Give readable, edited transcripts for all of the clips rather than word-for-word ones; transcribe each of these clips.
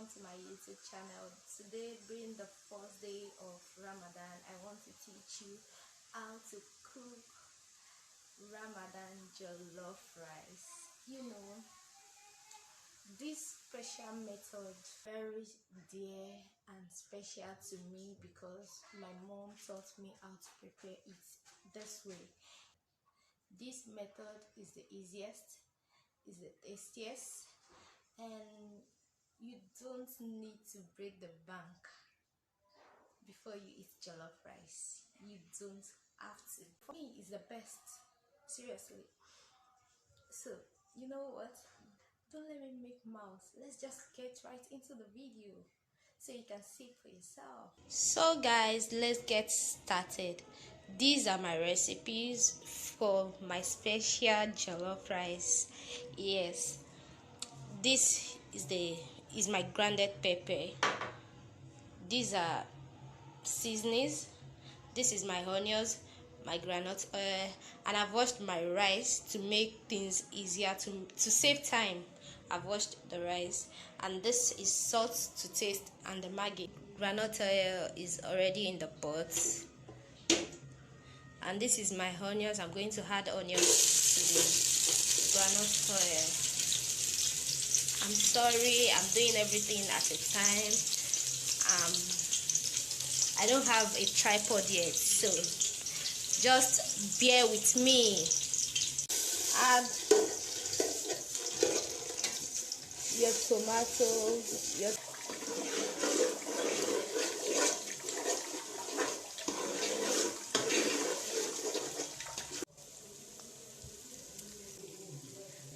welcome to my YouTube channel. Today, being the first day of Ramadan, I want to teach you how to cook Ramadan jollof rice. You know, this special method very dear and special to me because my mom taught me how to prepare it this way. This method is the easiest, is the tastiest, and you don't need to break the bank before you eat jollof rice. You don't have to. For me, it's the best. Seriously. So, you know what? Don't let me make mouth. Let's just get right into the video so you can see for yourself. So guys, let's get started. These are my recipes for my special jollof rice. Yes, this is my grounded pepper. These are seasonings. This is my onions, my groundnut oil, and I've washed my rice to make things easier to save time. I've washed the rice, and this is salt to taste and the Maggi. Groundnut oil is already in the pot, and this is my onions. I'm going to add onions to the groundnut oil. I'm sorry, I'm doing everything at a time. I don't have a tripod yet, so just bear with me. Add your tomatoes,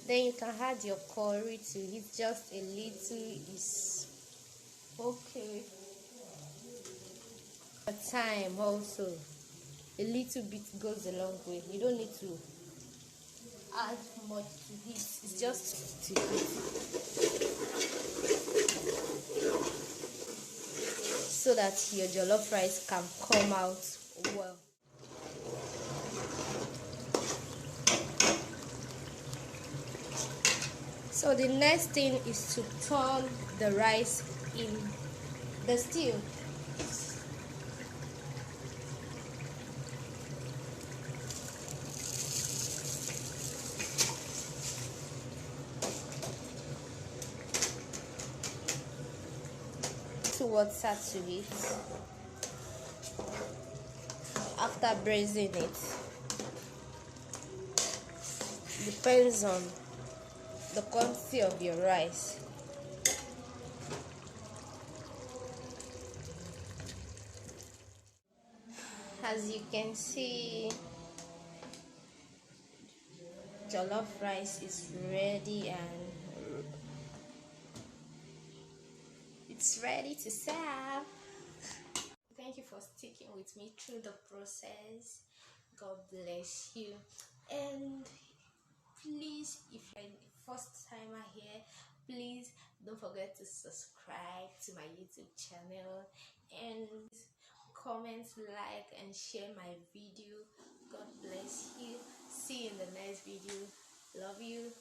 then you can add your curry to it. Just a little is okay. Thyme also, a little bit goes a long way. You don't need to add much to it. It's just to eat, so that your jollof rice can come out well. So the next thing is to turn the rice in the stew. Water to it after braising it. Depends on the quantity of your rice. As you can see, jollof rice is ready and it's ready to serve. Thank you for sticking with me through the process. God bless you. And please, if you're the first timer here, please don't forget to subscribe to my YouTube channel and comment, like, and share my video. God bless you. See you in the next video. Love you.